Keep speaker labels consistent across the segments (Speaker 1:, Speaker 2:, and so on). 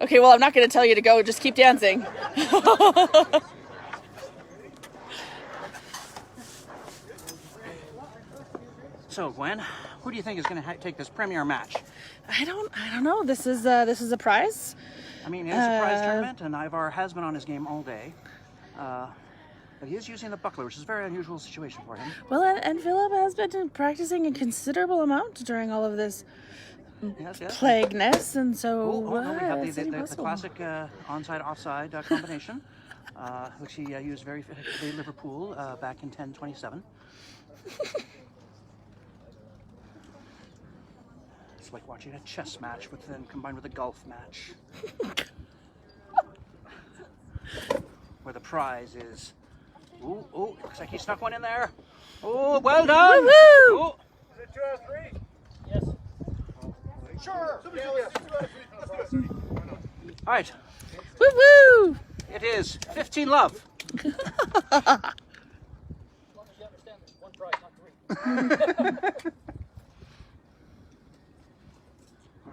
Speaker 1: Okay, well, I'm not going to tell you to go. Just keep dancing.
Speaker 2: So, Gwen, who do you think is going to take this premier match?
Speaker 1: I don't know. This is a prize.
Speaker 2: I mean, it's a prize tournament, and Ivar has been on his game all day. But he is using the buckler, which is a very unusual situation for him.
Speaker 1: Well, and Philip has been practicing a considerable amount during all of this plagueness, and so
Speaker 2: we have the classic onside-offside combination, which he used very effectively in Liverpool back in 1027. It's like watching a chess match combined with a golf match. Where the prize is... Ooh, looks like he snuck one in there. Oh, well done!
Speaker 1: Woohoo!
Speaker 3: Is it 2 out of 3? Yes. Sure.
Speaker 2: All right.
Speaker 1: Woo-woo!
Speaker 2: It is 15 love.
Speaker 3: You understand there's 1 prize, not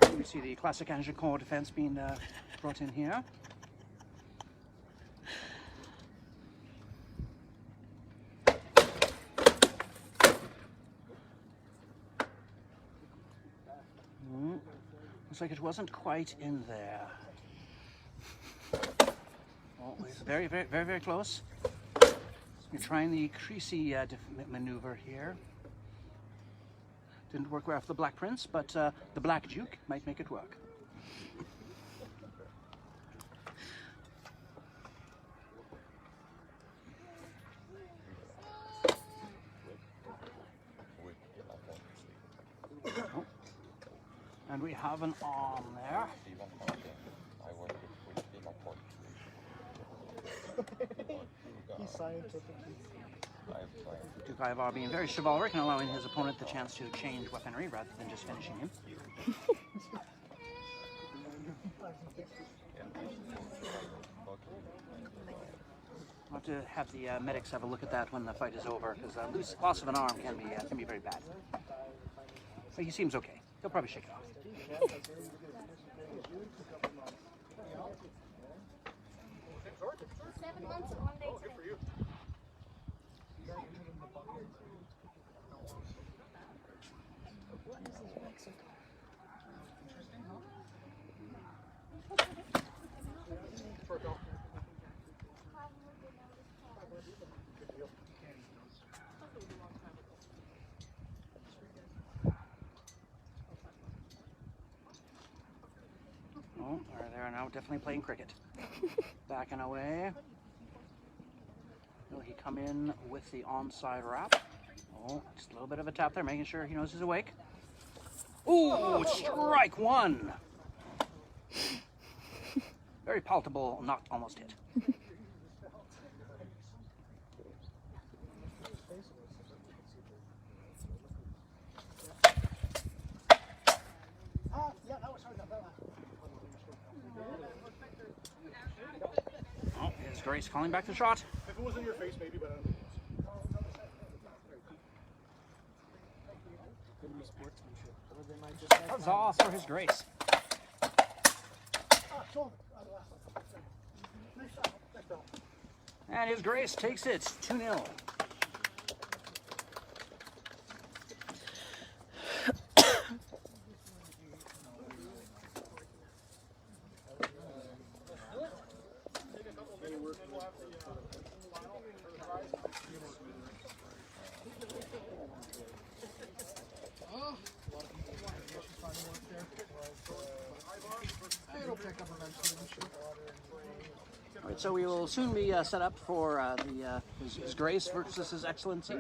Speaker 3: 3.
Speaker 2: We see the classic Agincourt defense being brought in here. Looks like it wasn't quite in there. Oh, it's very, very, very, very close. You're trying the creasy maneuver here. Didn't work well for the Black Prince, but the Black Duke might make it work. And we have an arm there. Duke Ivar being very chivalric and allowing his opponent the chance to change weaponry rather than just finishing him. I'll have to have the medics have a look at that when the fight is over, because loss of an arm can be very bad. But he seems okay. He'll probably shake it off.
Speaker 4: 7 months and 1 day today.
Speaker 2: Oh, they're now definitely playing cricket. Backing away. Will he come in with the onside wrap? Oh, just a little bit of a tap there, making sure he knows he's awake. Ooh, strike 1. Very palatable, not almost hit. Oh, it's Grace calling back the shot.
Speaker 3: If it was in your face, maybe, but
Speaker 2: Huzzah for his Grace. And his Grace takes it 2-0. All right, so we will soon be set up for his Grace versus His Excellency.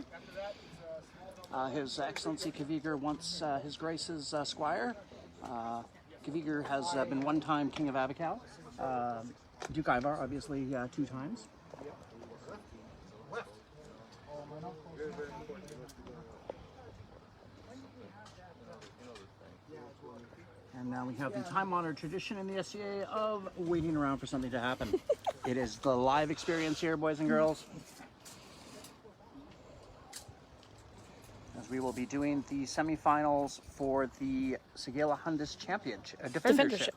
Speaker 2: His Excellency Kviger wants His Grace's squire. Kviger has been 1-time King of Abacal. Duke Ivar, obviously, 2 times. And now we have the time-honored tradition in the SCA of waiting around for something to happen. It is the live experience here, boys and girls. as we will be doing the semifinals for the Sigelhundas Championship Defendership.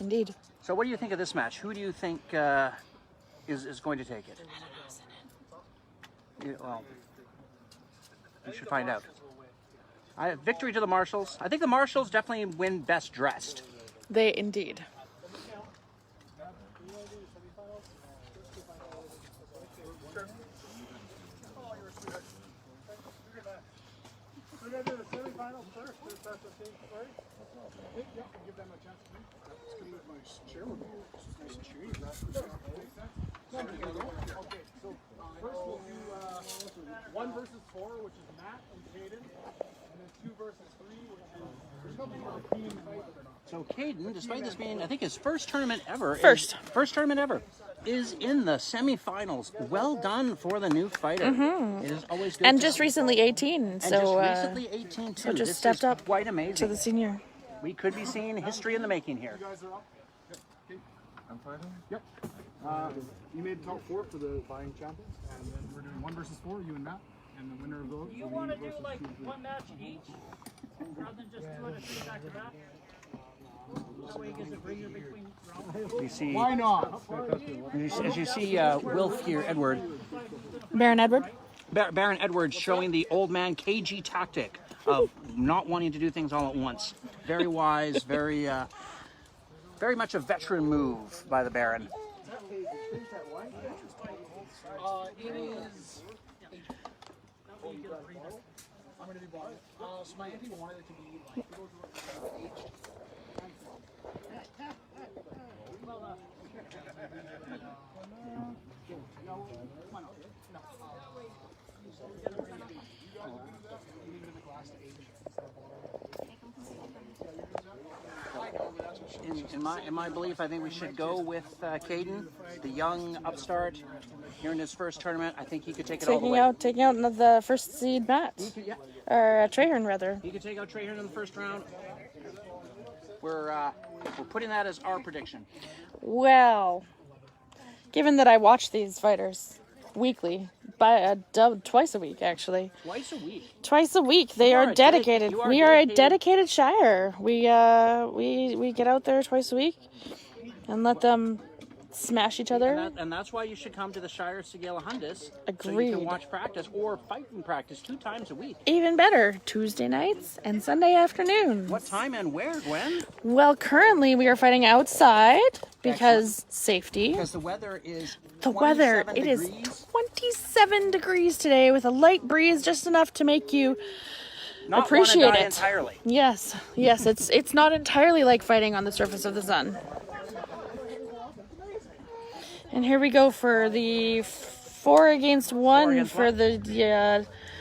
Speaker 1: Indeed.
Speaker 2: So, what do you think of this match? Who do you think is going to take it? Well, we should find out. Victory to the Marshals. I think the Marshals definitely win best dressed.
Speaker 1: They indeed.
Speaker 3: We're going to do the semifinals first. That's the same story. Yeah, give them a chance to win. It's going to move my chair with me. It's nice and shady. Okay, so first we'll do 1 versus 4, which is Matt and Caden. And then 2 versus 3, which is... There's nothing about a team fight.
Speaker 2: So Caden, despite this being, I think, his first tournament ever.
Speaker 1: First
Speaker 2: tournament ever. Is in the semifinals. Well done for the new fighter. It is always good.
Speaker 1: And just recently 18.
Speaker 2: And
Speaker 1: so,
Speaker 2: just recently 18 too.
Speaker 1: So just
Speaker 2: this
Speaker 1: stepped
Speaker 2: is
Speaker 1: up
Speaker 2: quite amazing.
Speaker 1: to the senior.
Speaker 2: We could be seeing history in the making here.
Speaker 3: You guys are up? Okay. I'm fighting? Yep. You made top 4 for the vying champions, and then we're doing 1 versus 4, you and Matt, and the winner of those.
Speaker 4: You want to do like 1 match each, rather than just 2 and 3 back to back? That way it gives a breather between rounds.
Speaker 2: You see,
Speaker 3: Why not?
Speaker 2: as you see, Wilf here, Edward,
Speaker 1: Baron Edward.
Speaker 2: Baron Edward showing the old man KG tactic of not wanting to do things all at once. Very wise, very much a veteran move by the Baron.
Speaker 3: It is... I'm going to do bottom. So my auntie wanted it to be like...
Speaker 2: In my belief, I think we should go with Caden, the young upstart, here in his first tournament. I think he could take it all the way.
Speaker 1: Taking out the first seed Matt.
Speaker 2: Yeah.
Speaker 1: Or Trahern, rather.
Speaker 2: He could take out Trahern in the first round. We're putting that as our prediction.
Speaker 1: Well, given that I watch these fighters weekly, twice a week actually.
Speaker 2: Twice a week.
Speaker 1: Twice a week. They are dedicated. We are a dedicated shire. We get out there twice a week and let them smash each other.
Speaker 2: And that's why you should come to the Shire Sigelhundas.
Speaker 1: Agreed.
Speaker 2: So you can watch practice or fight and practice 2 times a week.
Speaker 1: Even better, Tuesday nights and Sunday afternoons.
Speaker 2: What time and where, Gwen?
Speaker 1: Well, currently we are fighting outside because safety.
Speaker 2: Because the weather is
Speaker 1: It is 27 degrees today with a light breeze, just enough to make you
Speaker 2: not
Speaker 1: appreciate
Speaker 2: wanna die
Speaker 1: it
Speaker 2: entirely.
Speaker 1: Yes, it's not entirely like fighting on the surface of the sun. And here we go for the 4 against 1 for the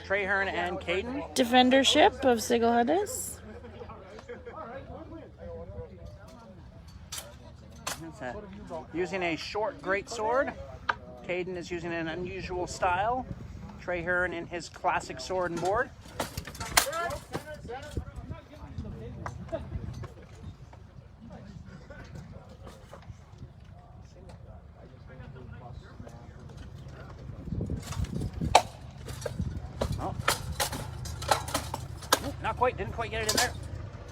Speaker 2: Trahern and Caden.
Speaker 1: defendership of Sigelhundas.
Speaker 2: Using a short great sword. Caden is using an unusual style. Trahern in his classic sword and board. Not quite, didn't quite get it in there.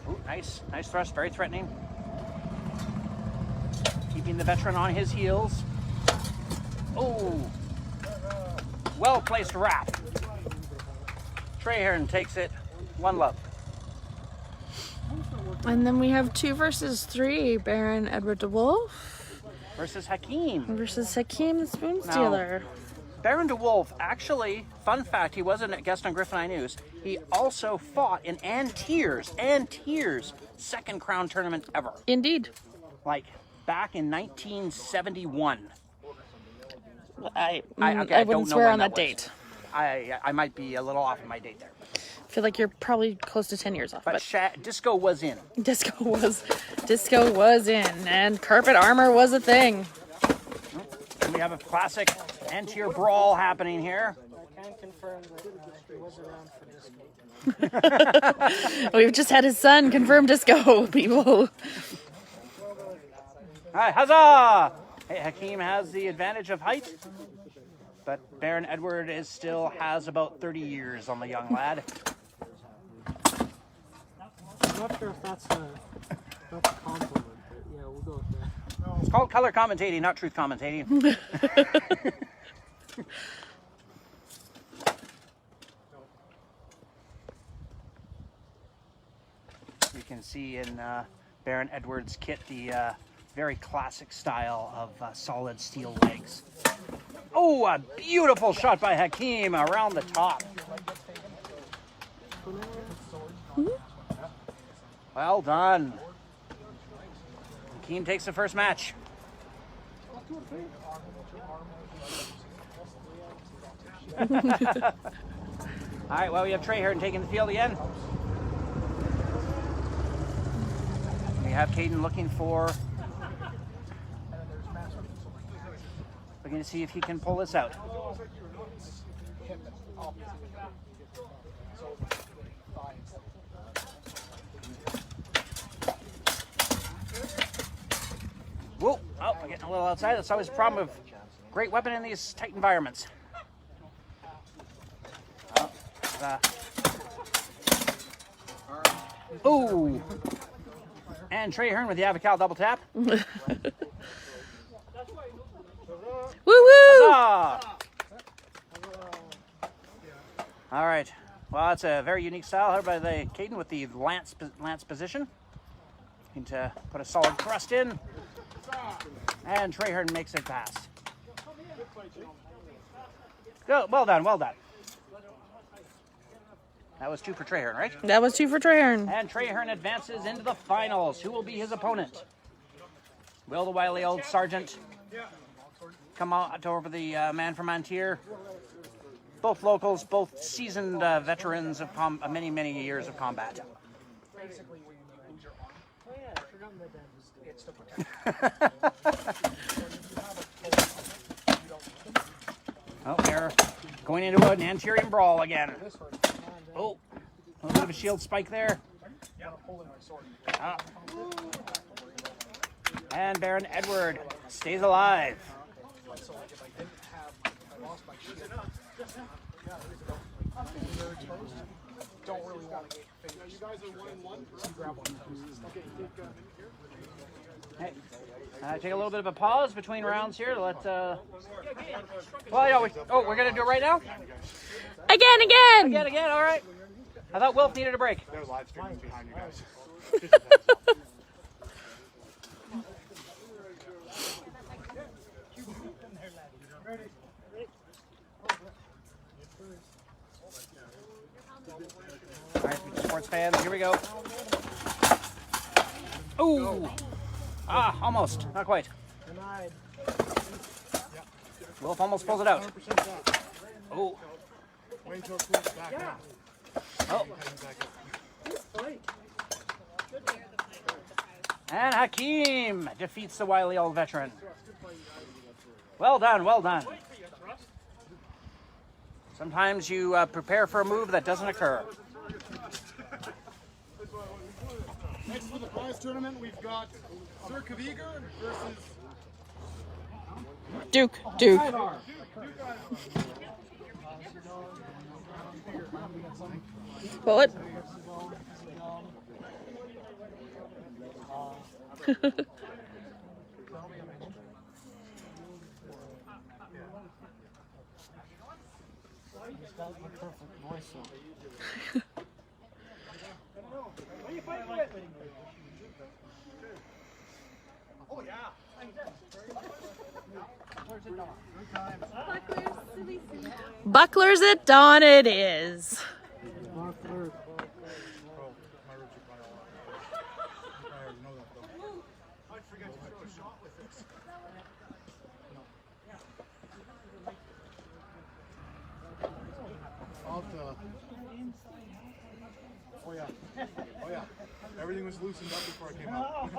Speaker 2: Ooh, nice thrust, very threatening. Keeping the veteran on his heels. Oh, well-placed wrap. Trahern takes it, 1-love.
Speaker 1: And then we have 2 versus 3, Baron Edward DeWolf
Speaker 2: Versus Hakeem.
Speaker 1: versus Hakeem the Spoon Stealer.
Speaker 2: Baron DeWolf, actually, fun fact, he wasn't a guest on Griffin Eye News. He also fought in Antier's second crown tournament ever.
Speaker 1: Indeed.
Speaker 2: Like, back in 1971.
Speaker 1: I
Speaker 2: don't
Speaker 1: wouldn't
Speaker 2: know
Speaker 1: swear
Speaker 2: when
Speaker 1: on that
Speaker 2: was.
Speaker 1: date.
Speaker 2: I might be a little off on my date there.
Speaker 1: I feel like you're probably close to 10 years off.
Speaker 2: But disco was in.
Speaker 1: Disco was in, and carpet armor was a thing.
Speaker 2: We have a classic Antier brawl happening here.
Speaker 4: I can confirm that he was around for disco.
Speaker 1: We've just had his son confirm disco, people.
Speaker 2: All right, huzzah! Hey, Hakeem has the advantage of height. but Baron Edward still has about 30 years on the young lad.
Speaker 5: I'm not sure if that's a compliment, but yeah, we'll go with that.
Speaker 2: It's called color commentating, not truth commentating. You can see in Baron Edward's kit the very classic style of solid steel legs. Oh, a beautiful shot by Hakeem around the top. Well done. Hakeem takes the first match. All right, well, we have Traherne taking the field again. We have Caden looking to see if he can pull this out. Whoa, oh, we're getting a little outside. That's always a problem of great weapon in these tight environments. Oh, and Traherne with the Avocal double tap.
Speaker 1: Woo woo!
Speaker 2: All right. Well, that's a very unique style here by the Caden with the lance position. Looking to put a solid thrust in. And Traherne makes it pass. Go, well done, well done. That was 2 for Traherne, right?
Speaker 1: That was 2 for Traherne.
Speaker 2: And Traherne advances into the finals. Who will be his opponent? Will the wily old sergeant come out over the man from Antier? Both locals, both seasoned veterans of many, many years of combat. Oh, they're going into an Antirian brawl again. Oh, a little bit of a shield spike there. And Baron Edward stays alive.
Speaker 3: Don't really want to get you guys are 1-1.
Speaker 2: Hey, take a little bit of a pause between rounds here to let. Well, yeah, we're gonna do it right now.
Speaker 1: Again.
Speaker 2: All right. I thought Wilf needed a break.
Speaker 3: There's live streaming behind you guys.
Speaker 2: All right, sports fans, here we go. Ooh. Ah, almost. Not quite. Wilf almost pulls it out. Oh. Oh. And Hakeem defeats the wily old veteran. Well done, well done. Sometimes you prepare for a move that doesn't occur.
Speaker 3: Next for the prize tournament, we've got Sir Kaviger versus
Speaker 1: Duke. Pull it. Bucklers at dawn it is.
Speaker 3: Oh yeah. Everything was loosened up before I came out.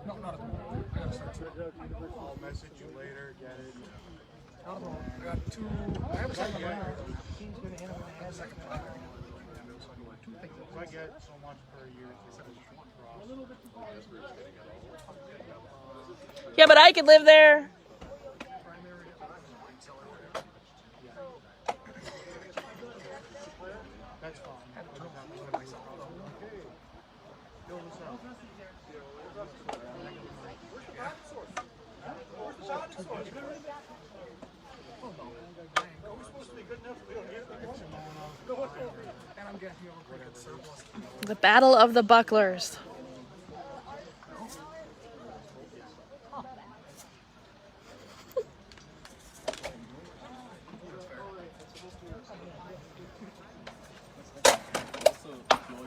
Speaker 3: No, not at the moment. I gotta start to. I'll message you later, get it. I got 2. I have a second player. Second player. two things. If I get so much per year, they said it's short cross.
Speaker 1: Yeah, but I could live there.
Speaker 3: That's fine.
Speaker 1: The Battle of the Bucklers.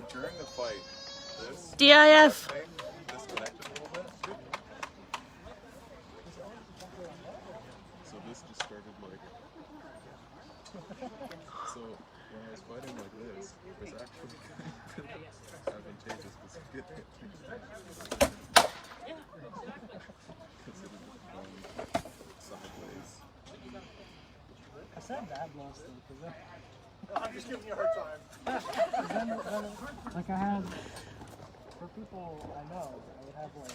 Speaker 6: During the fight, this
Speaker 1: DIF.
Speaker 6: thing disconnected a little bit. So this just started like. So when I was fighting like this, it was actually advantageous because it did hit me. Because it had gone sideways.
Speaker 5: I said bad loss though, because
Speaker 3: I'm just giving you a hard time.
Speaker 5: like I had, for people I know, I would have like,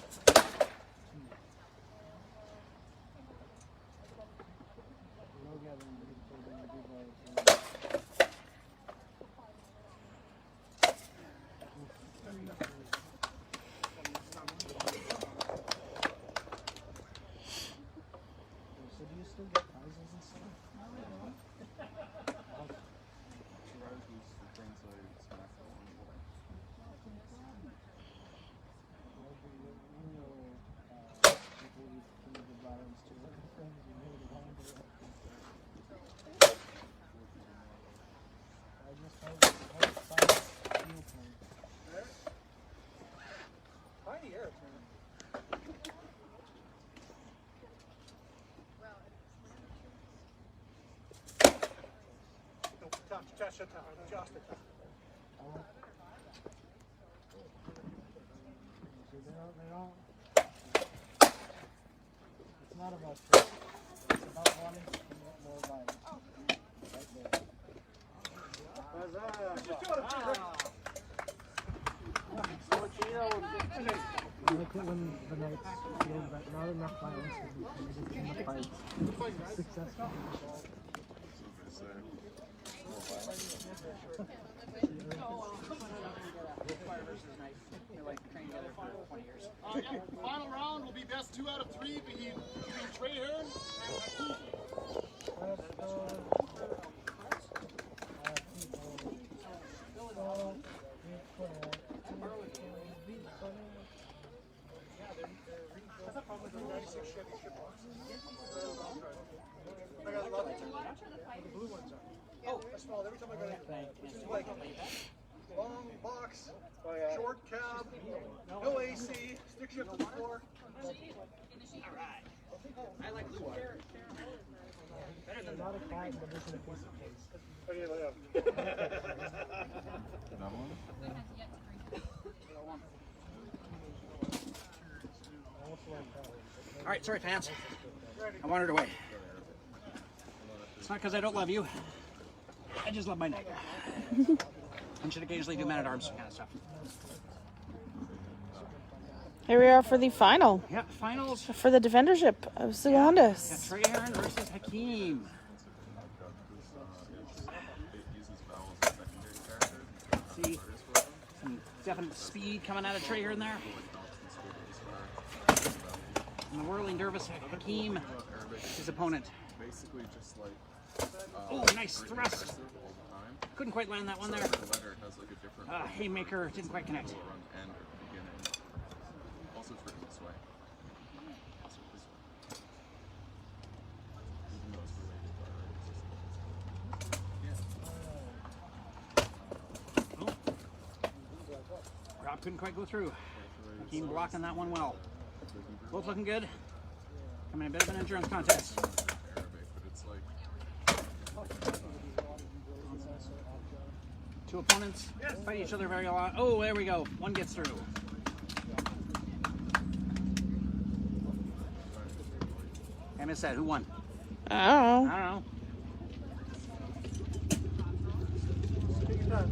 Speaker 5: so do you still get prizes and stuff?
Speaker 3: Tiny air, man.
Speaker 5: It's not about tricks. It's about wanting to commit more violence. Right there. I like it when the knights feel that not enough violence has been committed in the fight. Successful.
Speaker 3: Final round will be best 2 out of 3 between Trey Heron and Hakeem. I got a lot of the blue ones are. Oh, I smelled every time I got in. Which is like long box, short cab, no AC, stick shift on the floor.
Speaker 2: I like blue water.
Speaker 5: Not a cat, but there's a piece of case.
Speaker 3: Oh, yeah.
Speaker 6: That one?
Speaker 2: All right, sorry, fans. I wandered away. It's not because I don't love you. I just love my neck. And should occasionally do man-at-arms kind of stuff.
Speaker 1: Here we are for the final.
Speaker 2: Yeah, finals.
Speaker 1: For the defendership of Sigelhundas.
Speaker 2: Trey Heron versus Hakeem. See some definite speed coming out of Trey Heron there. And the whirling nervous Hakeem, his opponent.
Speaker 6: Basically just like
Speaker 2: Oh, nice thrust. Couldn't quite land that one there. Haymaker didn't quite connect.
Speaker 6: Also for this way. Also this way. Even though it's related,
Speaker 2: Rob couldn't quite go through. Hakeem blocking that one well. Both looking good. Coming a bit of an endurance contest.
Speaker 6: Arabic, but it's like
Speaker 2: Two opponents fight each other very a lot. Oh, there we go. One gets through. I missed that. Who won?
Speaker 1: I don't know.
Speaker 2: I don't know.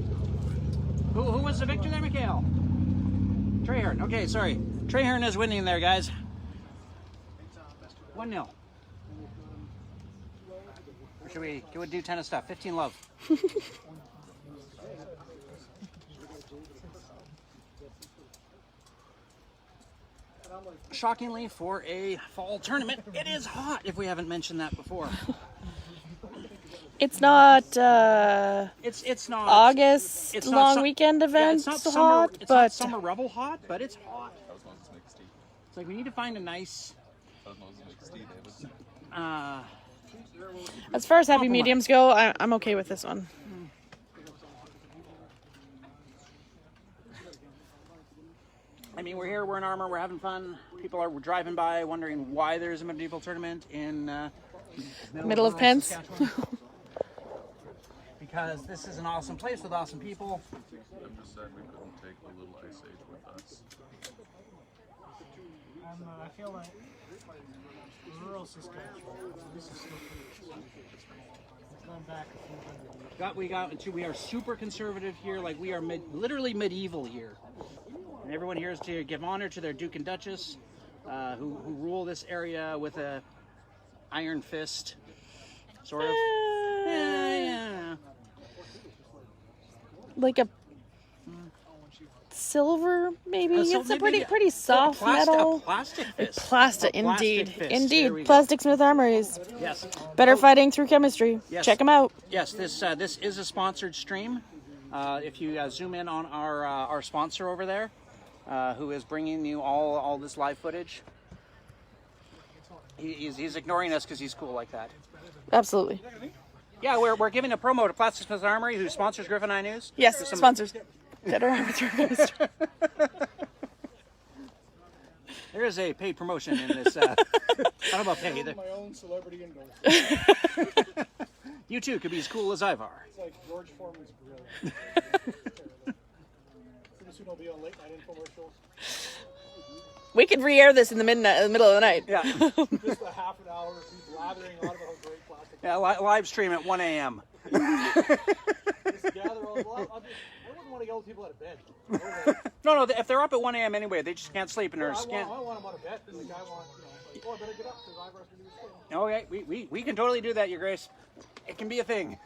Speaker 2: was the victor there, Mikhail? Traherne. Okay, sorry. Traherne is winning there, guys. 1-0. Or should we do tennis stuff? 15 love. Shockingly, for a fall tournament, it is hot, if we haven't mentioned that before.
Speaker 1: It's not
Speaker 2: It's not
Speaker 1: August
Speaker 2: it's not
Speaker 1: long weekend event
Speaker 2: it's not
Speaker 1: hot,
Speaker 2: it's
Speaker 1: but
Speaker 2: not summer revel hot, but it's hot. It's like we need to find a nice
Speaker 1: as far as happy mediums go, I'm okay with this one.
Speaker 2: I mean, we're here, we're in armor, we're having fun. People are driving by wondering why there's a medieval tournament in
Speaker 1: Middle of Pence.
Speaker 2: Because this is an awesome place with awesome people.
Speaker 6: I'm just sad we couldn't take the little ice age with us.
Speaker 5: I feel like rural Saskatchewan. This is still pretty. It's gone back a few hundred years.
Speaker 2: We are super conservative here, like we are literally medieval here. And everyone here is to give honor to their Duke and Duchess, who rule this area with a iron fist, sort of. Yeah.
Speaker 1: Like a silver, maybe. It's a
Speaker 2: maybe
Speaker 1: pretty soft metal.
Speaker 2: A plastic fist.
Speaker 1: Plastic,
Speaker 2: A plastic
Speaker 1: indeed.
Speaker 2: fist. There
Speaker 1: Indeed.
Speaker 2: we go.
Speaker 1: Plastic Smith Armories.
Speaker 2: Yes.
Speaker 1: Better fighting through chemistry.
Speaker 2: Yes.
Speaker 1: Check them out.
Speaker 2: Yes, this is a sponsored stream. If you zoom in on our sponsor over there, who is bringing you all this live footage, he's ignoring us because he's cool like that.
Speaker 1: Absolutely.
Speaker 2: Yeah, we're giving a promo to Plastic Smith Armory, who sponsors Griffin Eye News.
Speaker 1: Yes, sponsors. Better arbitrage.
Speaker 2: There is a paid promotion in this. I don't know about paid.
Speaker 3: My own celebrity endorsement.
Speaker 2: You too could be as cool as Ivar.
Speaker 3: It's like George Foreman's grill. Pretty soon I'll be on late night infomercials.
Speaker 1: We could re-air this in the middle of the night.
Speaker 2: Yeah.
Speaker 3: Just a half an hour of me blathering on about how great plastic.
Speaker 2: Yeah, live stream at 1 a.m.
Speaker 3: Just gather all. I wouldn't want to yell at people out of bed.
Speaker 2: No, if they're up at 1 a.m. anyway, they just can't sleep and they're
Speaker 3: I
Speaker 2: scared.
Speaker 3: want them out of bed because the guy wants, like, oh, I better get up because Ivar's going to do his thing.
Speaker 2: Okay, we can totally do that, Your Grace. It can be a thing.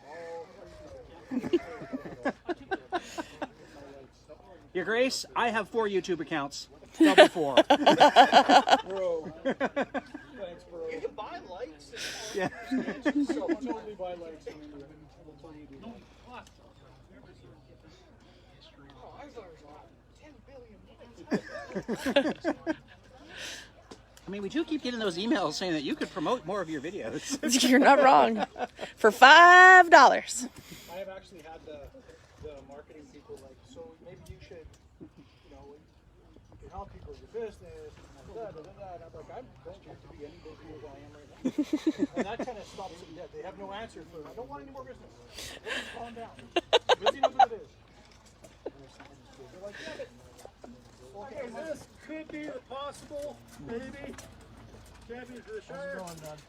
Speaker 2: Your Grace, I have 4 YouTube accounts. Double 4.
Speaker 3: Bro. Thanks, bro. You can buy likes.
Speaker 2: Yeah.
Speaker 3: So totally buy likes. Oh, Ivar's on 10 billion likes.
Speaker 2: I mean, we do keep getting those emails saying that you could promote more of your videos.
Speaker 1: You're not wrong. For $5.
Speaker 3: I have actually had the marketing people like, so maybe you should, you can help people with your business, and I'm like, I'm going to be any busier than I am right now. And that kind of stops them dead. They have no answer for it. I don't want any more business. Everyone's calm down. Busy enough as it is. They're like, yeah, but okay, this could be the possible, maybe, champion for the Shire.
Speaker 5: How's it going, Doug?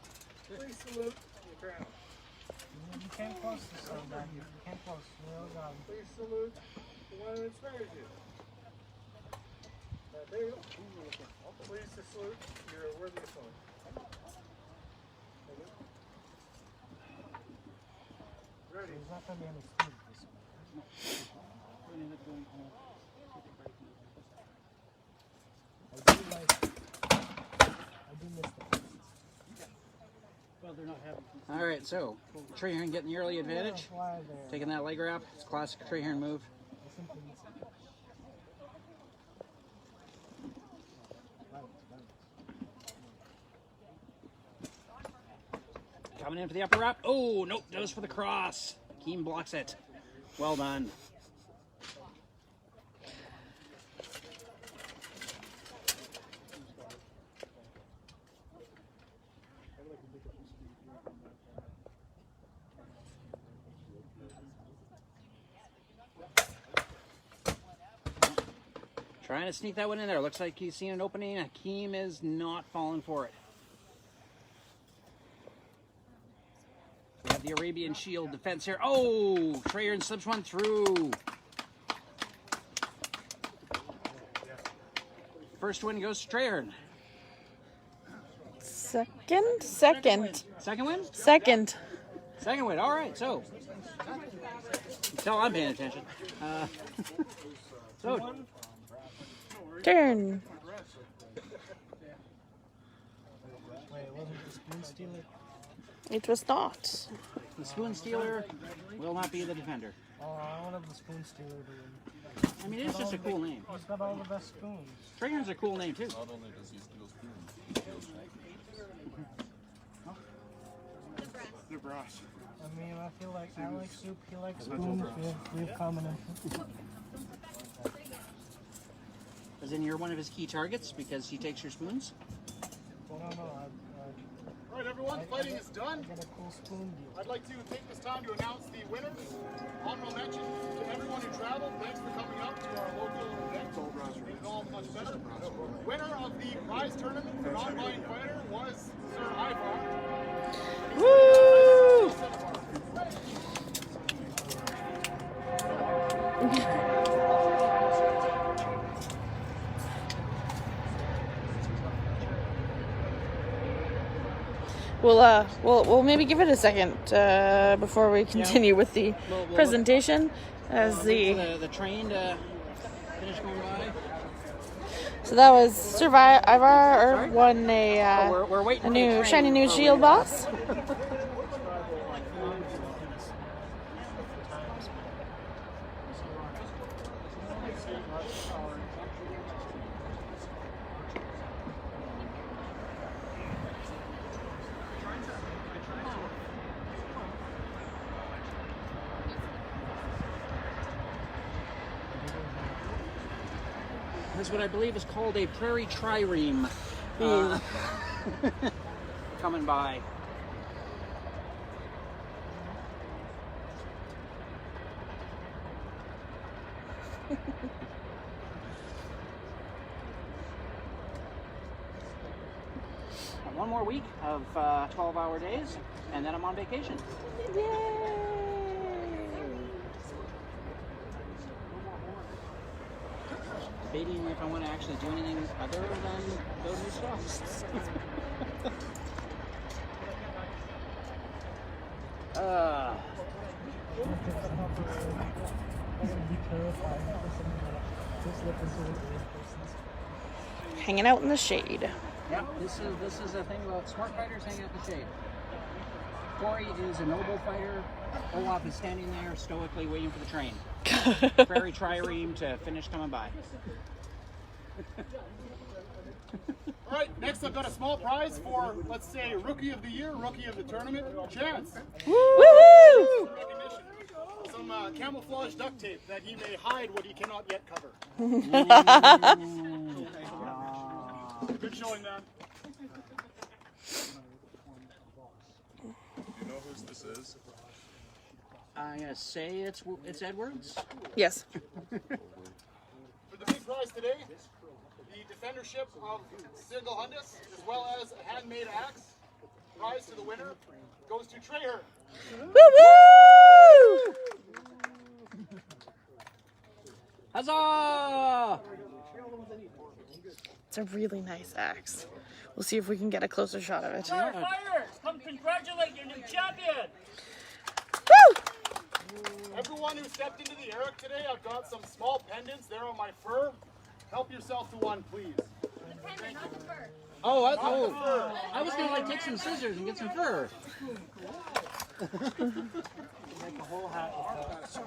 Speaker 3: Please salute the crown.
Speaker 5: You can't close this one back here. You can't close.
Speaker 3: Please salute the one that inspires you. There you go. Please to salute your worthy opponent. Ready?
Speaker 5: There's not going to be any food this one. I do miss the
Speaker 2: Well, they're not having. All right, so Traherne getting the early advantage.
Speaker 5: fly there.
Speaker 2: Taking that leg wrap. It's a classic Traherne move. Coming in for the upper wrap. Oh, nope, goes for the cross. Keem blocks it. Well done. Trying to sneak that one in there. Looks like he's seen an opening. Keem is not falling for it. We have the Arabian Shield defense here. Oh, Traherne slips one through. First win goes to Traherne.
Speaker 1: Second?
Speaker 2: Second win?
Speaker 1: Second.
Speaker 2: Second win. All right. So, tell I'm paying attention. So,
Speaker 1: Turn.
Speaker 5: Wait, wasn't the spoon stealer?
Speaker 1: It was not.
Speaker 2: the spoon stealer will not be the defender.
Speaker 5: Oh, I wanted the spoon stealer to win.
Speaker 2: I mean, it's just a cool name.
Speaker 5: He's got all the best spoons.
Speaker 2: Traherne's a cool name too.
Speaker 6: Not only does he steal spoons, he steals shankers.
Speaker 3: They're brass.
Speaker 5: I mean, I feel like I like soup, he likes spoons. We have common interests.
Speaker 2: As in, you're one of his key targets because he takes your spoons?
Speaker 5: Well, no,
Speaker 3: All right, everyone, fighting is done.
Speaker 5: I got a cool spoon deal.
Speaker 3: I'd like to take this time to announce the winners. Honorable mention to everyone who traveled. Thanks for coming up to our local event. Made it all much better. Winner of the prize tournament for non-blind fighter was Sir Ivar.
Speaker 1: Woo! We'll maybe give it a second before we continue with the presentation, as
Speaker 2: the train to finish going by.
Speaker 1: So that was Survivor won
Speaker 2: We're waiting
Speaker 1: a
Speaker 2: for
Speaker 1: new
Speaker 2: the train.
Speaker 1: shiny new shield boss.
Speaker 2: This is what I believe is called a prairie trireme. Coming by. One more week of 12-hour days, and then I'm on vacation. Debating if I want to actually do anything other than go do stuff.
Speaker 1: Hanging out in the shade.
Speaker 2: Yep, this is a thing about smart fighters hanging out in the shade. Corey is a noble fighter. Olaf is standing there stoically waiting for the train. Prairie trireme to finish coming by.
Speaker 3: All right, next I've got a small prize for, let's say, Rookie of the Year, Rookie of the Tournament, Chance.
Speaker 1: Woo!
Speaker 3: Recognition. Some camouflage duct tape that he may hide what he cannot yet cover. Good showing, man.
Speaker 6: Do you know whose this is?
Speaker 2: I'm gonna say it's Edwards.
Speaker 1: Yes.
Speaker 3: For the big prize today, the defendership of Sigelhundas, as well as a handmade axe. Prize to the winner goes to Traherne.
Speaker 1: Woo!
Speaker 2: Huzzah!
Speaker 1: It's a really nice axe. We'll see if we can get a closer shot of it.
Speaker 4: Fighters, come congratulate your new champion.
Speaker 1: Woo!
Speaker 3: Everyone who stepped into the Eric today, I've got some small pendants there on my fur. Help yourself to one, please.
Speaker 2: Oh, I was gonna like take some scissors and get some fur.
Speaker 5: Make a whole hat with that.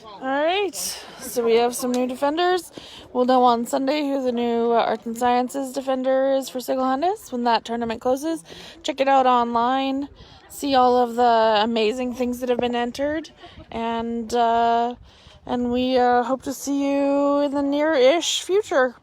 Speaker 1: Alright, so we have some new defenders. We'll know on Sunday who the new Arts and Sciences defender is for Sigelhundas when that tournament closes. Check it out online. See all of the amazing things that have been entered. And we hope to see you in the near-ish future.